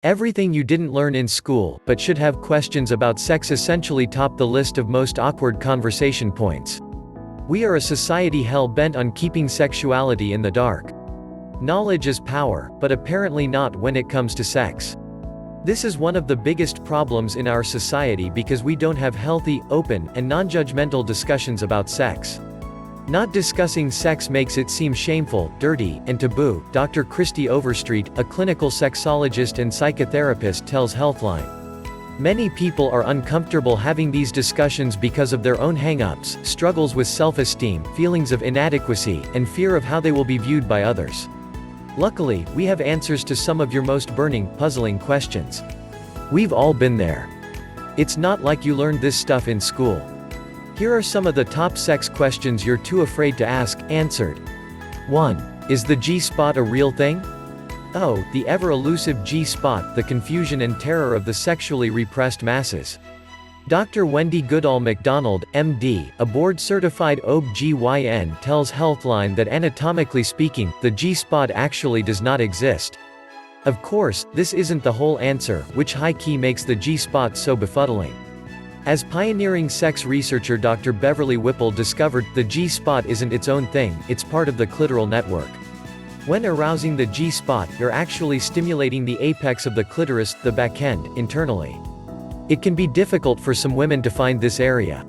Everything you didn't learn in school, but should have questions about sex essentially top the list of most awkward conversation points. We are a society hell-bent on keeping sexuality in the dark. Knowledge is power, but apparently not when it comes to sex. This is one of the biggest problems in our society because we don't have healthy, open, and non-judgmental discussions about sex. Not discussing sex makes it seem shameful, dirty, and taboo, Dr. Christy Overstreet, a clinical sexologist and psychotherapist tells Healthline. Many people are uncomfortable having these discussions because of their own hang-ups, struggles with self-esteem, feelings of inadequacy, and fear of how they will be viewed by others. Luckily, we have answers to some of your most burning, puzzling questions. We've all been there. It's not like you learned this stuff in school. Here are some of the top sex questions you're too afraid to ask, answered. 1. Is the G-spot a real thing? Oh, the ever-elusive G-spot, the confusion and terror of the sexually repressed masses. Dr. Wendy Goodall McDonald, MD, a board-certified OB-GYN tells Healthline that anatomically speaking, the G-spot actually does not exist. Of course, this isn't the whole answer, which high-key makes the G-spot so befuddling. As pioneering sex researcher Dr. Beverly Whipple discovered, the G-spot isn't its own thing, it's part of the clitoral network. When arousing the G-spot, you're actually stimulating the apex of the clitoris, the back end, internally. It can be difficult for some women to find this area.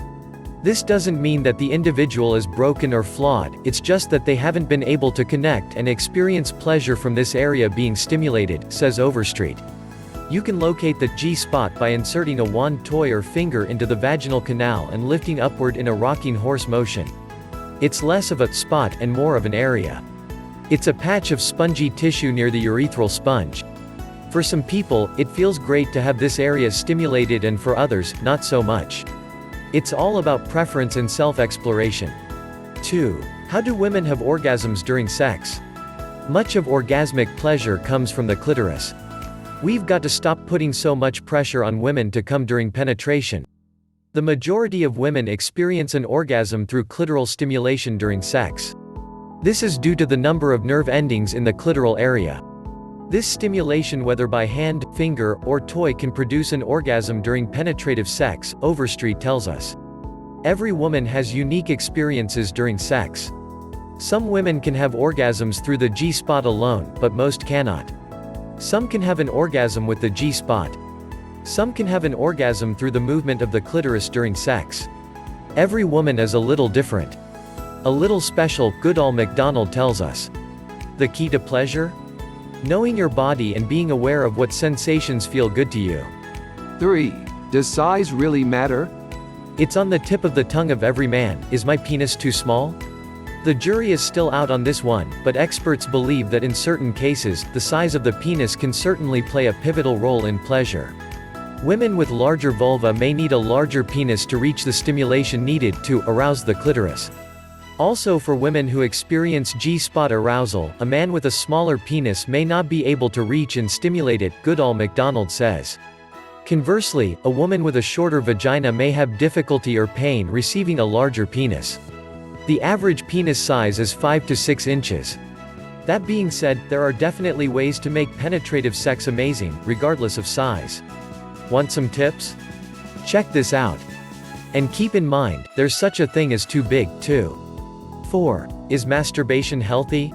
This doesn't mean that the individual is broken or flawed, it's just that they haven't been able to connect and experience pleasure from this area being stimulated, says Overstreet. You can locate the G-spot by inserting a wand toy or finger into the vaginal canal and lifting upward in a rocking horse motion. It's less of a spot and more of an area. It's a patch of spongy tissue near the urethral sponge. For some people, it feels great to have this area stimulated, and for others, not so much. It's all about preference and self-exploration. 2. How do women have orgasms during sex? Much of orgasmic pleasure comes from the clitoris. We've got to stop putting so much pressure on women to come during penetration. The majority of women experience an orgasm through clitoral stimulation during sex. This is due to the number of nerve endings in the clitoral area. This stimulation, whether by hand, finger, or toy, can produce an orgasm during penetrative sex, Overstreet tells us. Every woman has unique experiences during sex. Some women can have orgasms through the G-spot alone, but most cannot. Some can have an orgasm with the G-spot. Some can have an orgasm through the movement of the clitoris during sex. Every woman is a little different. A little special, Goodall McDonald tells us. The key to pleasure? Knowing your body and being aware of what sensations feel good to you. 3. Does size really matter? It's on the tip of the tongue of every man. Is my penis too small? The jury is still out on this one, but experts believe that in certain cases, the size of the penis can certainly play a pivotal role in pleasure. Women with larger vulva may need a larger penis to reach the stimulation needed to arouse the clitoris. Also, for women who experience G-spot arousal, a man with a smaller penis may not be able to reach and stimulate it, Goodall McDonald says. Conversely, a woman with a shorter vagina may have difficulty or pain receiving a larger penis. The average penis size is 5 to 6 inches. That being said, there are definitely ways to make penetrative sex amazing, regardless of size. Want some tips? Check this out. And keep in mind, there's such a thing as too big, too. 4. Is masturbation healthy?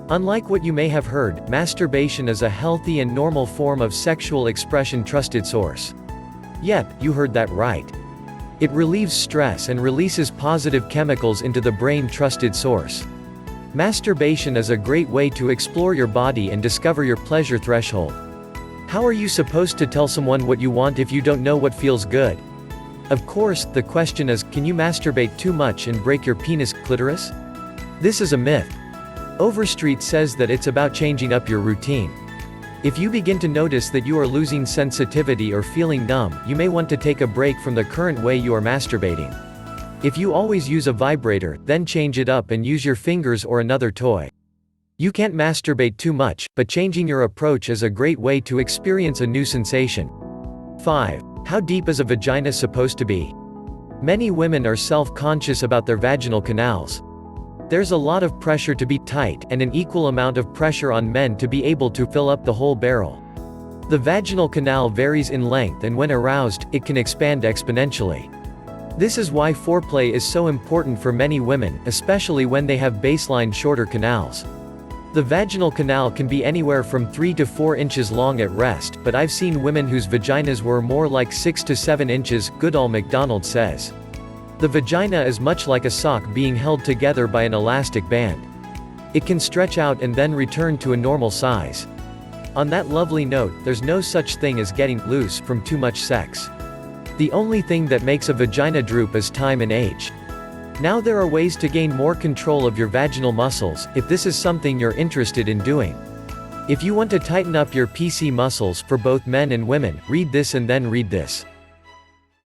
Unlike what you may have heard, masturbation is a healthy and normal form of sexual expression. Trusted source. Yep, you heard that right. It relieves stress and releases positive chemicals into the brain. Trusted source. Masturbation is a great way to explore your body and discover your pleasure threshold. How are you supposed to tell someone what you want if you don't know what feels good? Of course, the question is, can you masturbate too much and break your penis, clitoris? This is a myth. Overstreet says that it's about changing up your routine. If you begin to notice that you are losing sensitivity or feeling numb, you may want to take a break from the current way you are masturbating. If you always use a vibrator, then change it up and use your fingers or another toy. You can't masturbate too much, but changing your approach is a great way to experience a new sensation. 5. How deep is a vagina supposed to be? Many women are self-conscious about their vaginal canals. There's a lot of pressure to be tight, and an equal amount of pressure on men to be able to fill up the whole barrel. The vaginal canal varies in length, and when aroused, it can expand exponentially. This is why foreplay is so important for many women, especially when they have baseline shorter canals. The vaginal canal can be anywhere from 3 to 4 inches long at rest, but I've seen women whose vaginas were more like 6 to 7 inches, Goodall McDonald says. The vagina is much like a sock being held together by an elastic band. It can stretch out and then return to a normal size. On that lovely note, there's no such thing as getting loose from too much sex. The only thing that makes a vagina droop is time and age. Now there are ways to gain more control of your vaginal muscles, if this is something you're interested in doing. If you want to tighten up your PC muscles for both men and women, read this and then read this.